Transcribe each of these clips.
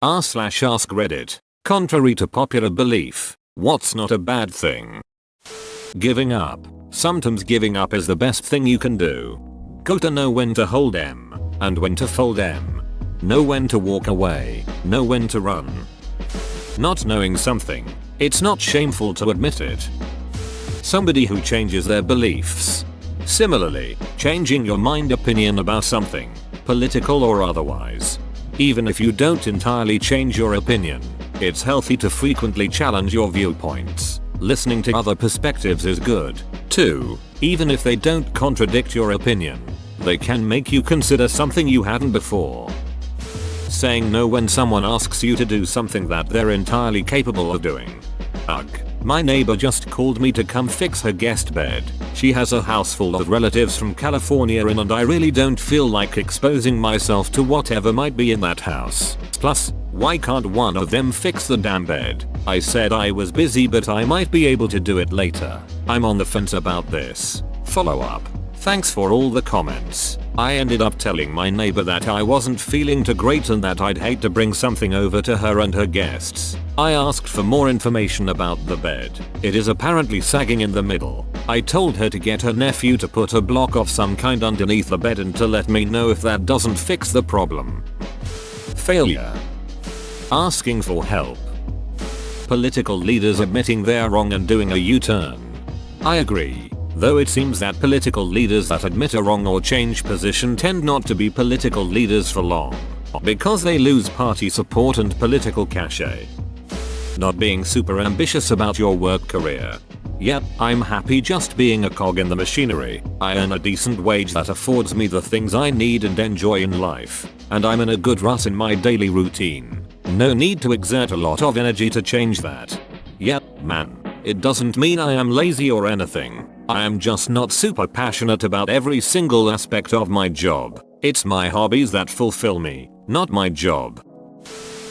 r/ask Reddit. Contrary to popular belief, what's not a bad thing? Giving up. Sometimes giving up is the best thing you can do. Gotta know when to hold M and when to fold M. Know when to walk away, know when to run. Not knowing something, it's not shameful to admit it. Somebody who changes their beliefs. Similarly, changing your mind opinion about something, political or otherwise. Even if you don't entirely change your opinion, it's healthy to frequently challenge your viewpoints. Listening to other perspectives is good, too, even if they don't contradict your opinion. They can make you consider something you hadn't before. Saying no when someone asks you to do something that they're entirely capable of doing. Ugh. My neighbor just called me to come fix her guest bed. She has a house full of relatives from California in, and I really don't feel like exposing myself to whatever might be in that house. Plus, why can't one of them fix the damn bed? I said I was busy, but I might be able to do it later. I'm on the fence about this. Follow up. Thanks for all the comments. I ended up telling my neighbor that I wasn't feeling too great and that I'd hate to bring something over to her and her guests. I asked for more information about the bed. It is apparently sagging in the middle. I told her to get her nephew to put a block of some kind underneath the bed and to let me know if that doesn't fix the problem. Failure. Asking for help. Political leaders admitting they're wrong and doing a U-turn. I agree. Though it seems that political leaders that admit a wrong or change position tend not to be political leaders for long, because they lose party support and political cachet. Not being super ambitious about your work career. Yep, I'm happy just being a cog in the machinery. I earn a decent wage that affords me the things I need and enjoy in life, and I'm in a good rut in my daily routine. No need to exert a lot of energy to change that. Yep, man. It doesn't mean I am lazy or anything. I am just not super passionate about every single aspect of my job. It's my hobbies that fulfill me, not my job.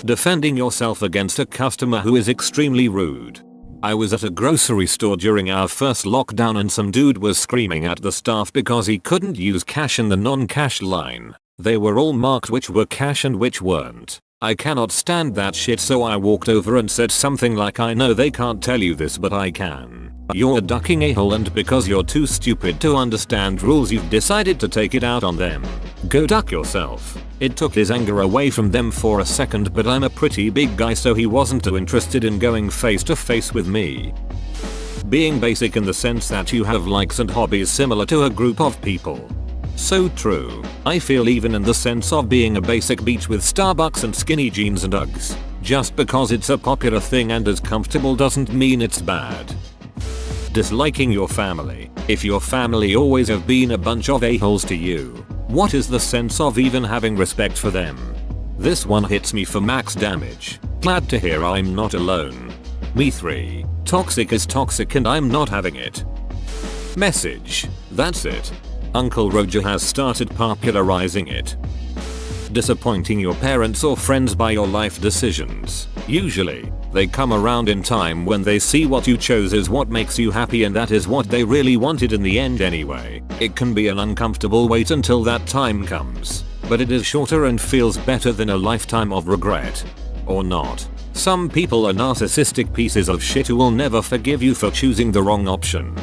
Defending yourself against a customer who is extremely rude. I was at a grocery store during our first lockdown and some dude was screaming at the staff because he couldn't use cash in the non-cash line. They were all marked which were cash and which weren't. I cannot stand that shit, so I walked over and said something like, I know they can't tell you this but I can. You're a ducking a-hole, and because you're too stupid to understand rules you've decided to take it out on them. Go duck yourself. It took his anger away from them for a second, but I'm a pretty big guy so he wasn't too interested in going face to face with me. Being basic in the sense that you have likes and hobbies similar to a group of people. So true. I feel even in the sense of being a basic beach with Starbucks and skinny jeans and Uggs. Just because it's a popular thing and is comfortable doesn't mean it's bad. Disliking your family. If your family always have been a bunch of a-holes to you, what is the sense of even having respect for them? This one hits me for max damage. Glad to hear I'm not alone. Me 3. Toxic is toxic and I'm not having it. Message. That's it. Uncle Roger has started popularizing it. Disappointing your parents or friends by your life decisions. Usually, they come around in time when they see what you chose is what makes you happy, and that is what they really wanted in the end anyway. It can be an uncomfortable wait until that time comes, but it is shorter and feels better than a lifetime of regret. Or not. Some people are narcissistic pieces of shit who will never forgive you for choosing the wrong option.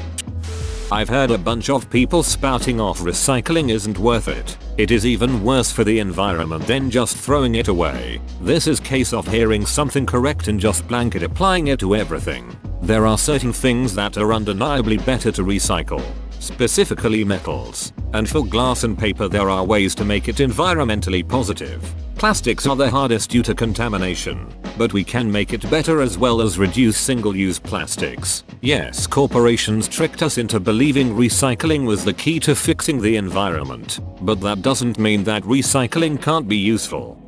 I've heard a bunch of people spouting off recycling isn't worth it. It is even worse for the environment than just throwing it away. This is case of hearing something correct and just blanket applying it to everything. There are certain things that are undeniably better to recycle, specifically metals, and for glass and paper there are ways to make it environmentally positive. Plastics are the hardest due to contamination, but we can make it better as well as reduce single-use plastics. Yes, corporations tricked us into believing recycling was the key to fixing the environment, but that doesn't mean that recycling can't be useful.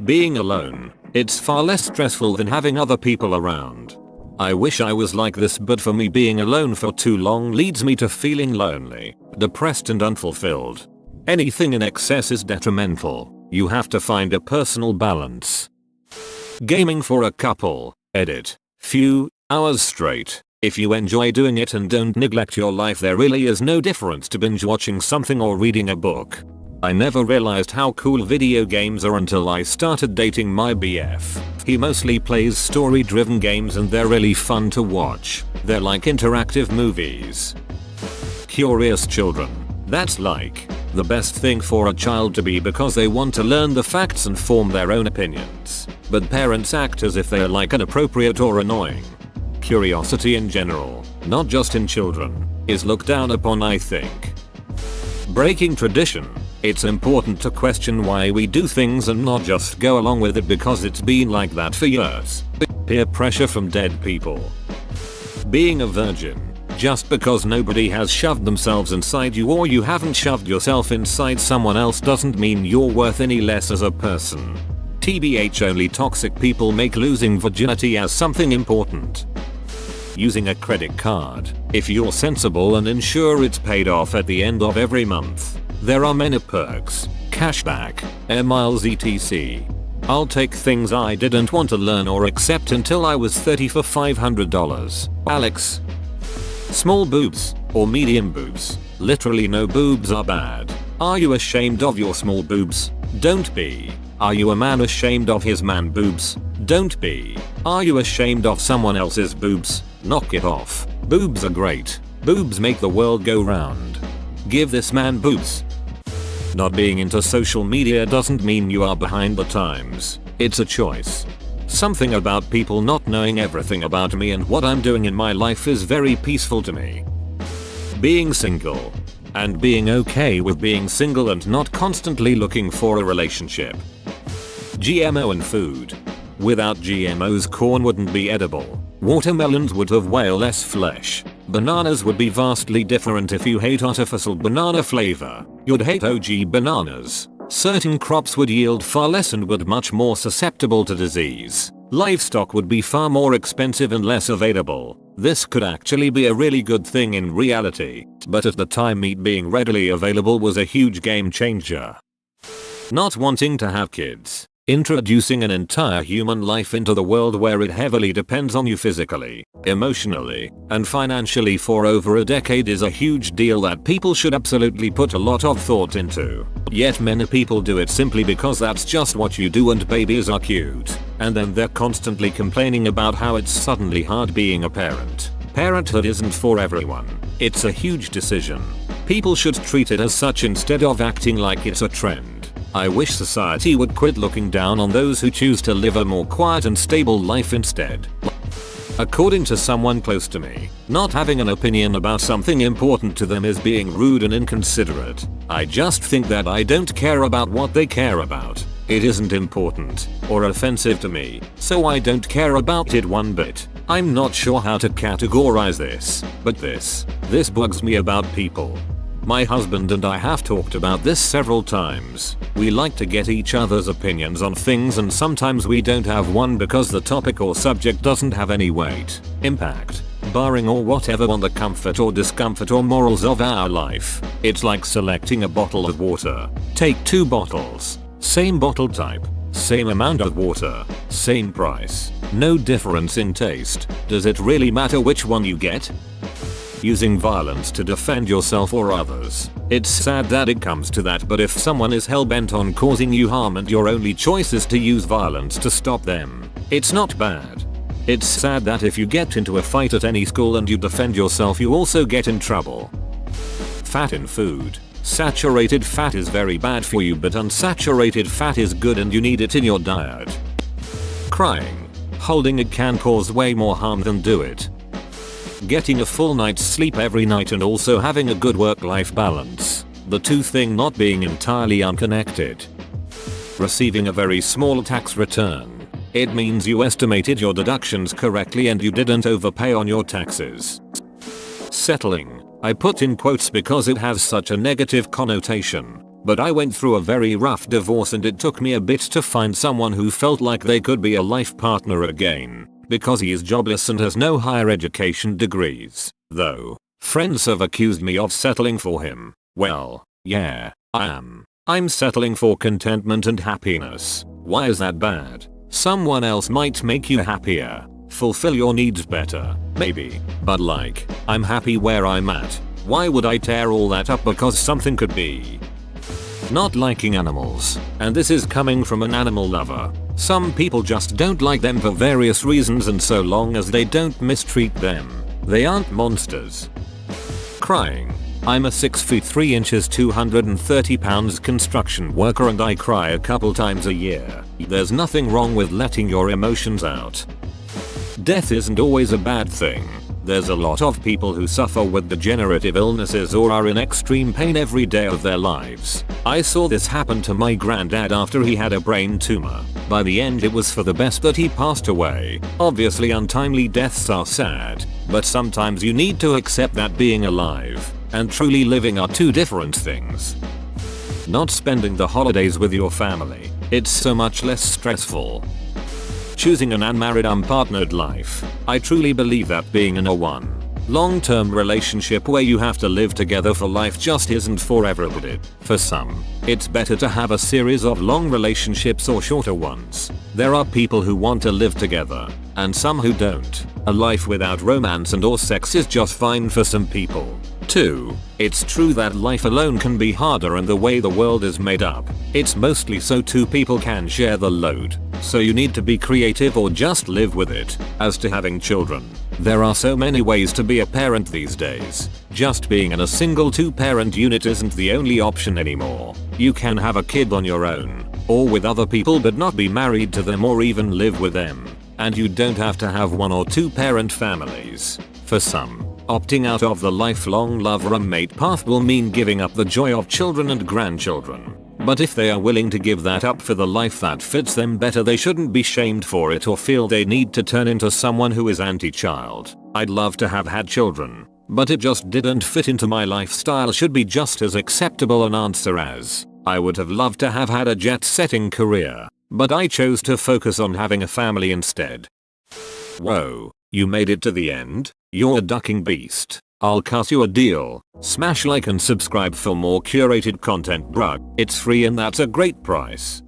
Being alone. It's far less stressful than having other people around. I wish I was like this, but for me being alone for too long leads me to feeling lonely, depressed and unfulfilled. Anything in excess is detrimental. You have to find a personal balance. Gaming for a couple. Edit. Few hours straight. If you enjoy doing it and don't neglect your life, there really is no difference to binge watching something or reading a book. I never realized how cool video games are until I started dating my BF. He mostly plays story-driven games and they're really fun to watch. They're like interactive movies. Curious children. That's like the best thing for a child to be because they want to learn the facts and form their own opinions. But parents act as if they're like inappropriate or annoying. Curiosity in general, not just in children, is looked down upon, I think. Breaking tradition. It's important to question why we do things and not just go along with it because it's been like that for years. Peer pressure from dead people. Being a virgin. Just because nobody has shoved themselves inside you or you haven't shoved yourself inside someone else doesn't mean you're worth any less as a person. TBH, only toxic people make losing virginity as something important. Using a credit card. If you're sensible and ensure it's paid off at the end of every month. There are many perks, cashback, air miles etc. I'll take things I didn't want to learn or accept until I was 30 for $500. Alex. Small boobs or medium boobs. Literally no boobs are bad. Are you ashamed of your small boobs? Don't be. Are you a man ashamed of his man boobs? Don't be. Are you ashamed of someone else's boobs? Knock it off. Boobs are great. Boobs make the world go round. Give this man boobs. Not being into social media doesn't mean you are behind the times. It's a choice. Something about people not knowing everything about me and what I'm doing in my life is very peaceful to me. Being single. And being okay with being single and not constantly looking for a relationship. GMO and food. Without GMOs, corn wouldn't be edible. Watermelons would have way less flesh. Bananas would be vastly different if you hate artificial banana flavor. You'd hate OG bananas. Certain crops would yield far less and would much more susceptible to disease. Livestock would be far more expensive and less available. This could actually be a really good thing in reality, but at the time meat being readily available was a huge game changer. Not wanting to have kids. Introducing an entire human life into the world where it heavily depends on you physically, emotionally, and financially for over a decade is a huge deal that people should absolutely put a lot of thought into. Yet many people do it simply because that's just what you do and babies are cute. And then they're constantly complaining about how it's suddenly hard being a parent. Parenthood isn't for everyone. It's a huge decision. People should treat it as such instead of acting like it's a trend. I wish society would quit looking down on those who choose to live a more quiet and stable life instead. According to someone close to me, not having an opinion about something important to them is being rude and inconsiderate. I just think that I don't care about what they care about. It isn't important or offensive to me, so I don't care about it one bit. I'm not sure how to categorize this, but this bugs me about people. My husband and I have talked about this several times. We like to get each other's opinions on things and sometimes we don't have one because the topic or subject doesn't have any weight, impact, bearing or whatever on the comfort or discomfort or morals of our life. It's like selecting a bottle of water. Take 2 bottles. Same bottle type. Same amount of water. Same price. No difference in taste. Does it really matter which one you get? Using violence to defend yourself or others. It's sad that it comes to that, but if someone is hell-bent on causing you harm and your only choice is to use violence to stop them, it's not bad. It's sad that if you get into a fight at any school and you defend yourself, you also get in trouble. Fat in food. Saturated fat is very bad for you, but unsaturated fat is good and you need it in your diet. Crying. Holding it can cause way more harm than do it. Getting a full night's sleep every night and also having a good work-life balance. The two thing not being entirely unconnected. Receiving a very small tax return. It means you estimated your deductions correctly and you didn't overpay on your taxes. Settling. I put in quotes because it has such a negative connotation. But I went through a very rough divorce and it took me a bit to find someone who felt like they could be a life partner again. Because he is jobless and has no higher education degrees, though. Friends have accused me of settling for him. Well, yeah, I am. I'm settling for contentment and happiness. Why is that bad? Someone else might make you happier, fulfill your needs better, maybe. But like, I'm happy where I'm at. Why would I tear all that up because something could be? not liking animals, and this is coming from an animal lover. Some people just don't like them for various reasons, and so long as they don't mistreat them, they aren't monsters. Crying. I'm a 6 feet 3 inches 230 pounds construction worker and I cry a couple times a year. There's nothing wrong with letting your emotions out. Death isn't always a bad thing. There's a lot of people who suffer with degenerative illnesses or are in extreme pain every day of their lives. I saw this happen to my granddad after he had a brain tumor. By the end it was for the best that he passed away. Obviously untimely deaths are sad, but sometimes you need to accept that being alive and truly living are two different things. Not spending the holidays with your family. It's so much less stressful. Choosing an unmarried unpartnered life. I truly believe that being in a long-term relationship where you have to live together for life just isn't for everybody. For some, it's better to have a series of long relationships or shorter ones. There are people who want to live together, and some who don't. A life without romance and or sex is just fine for some people. 2. It's true that life alone can be harder, and the way the world is made up, it's mostly so two people can share the load. So you need to be creative or just live with it. As to having children, there are so many ways to be a parent these days. Just being in a single 2-parent unit isn't the only option anymore. You can have a kid on your own, or with other people, but not be married to them or even live with them. And you don't have to have 1 or 2 parent families. For some, opting out of the lifelong love roommate path will mean giving up the joy of children and grandchildren. But if they are willing to give that up for the life that fits them better, they shouldn't be shamed for it or feel they need to turn into someone who is anti-child. I'd love to have had children, but it just didn't fit into my lifestyle should be just as acceptable an answer as I would have loved to have had a jet-setting career, but I chose to focus on having a family instead. Whoa, you made it to the end? You're a ducking beast. I'll cut you a deal. Smash like and subscribe for more curated content, bruh. It's free and that's a great price.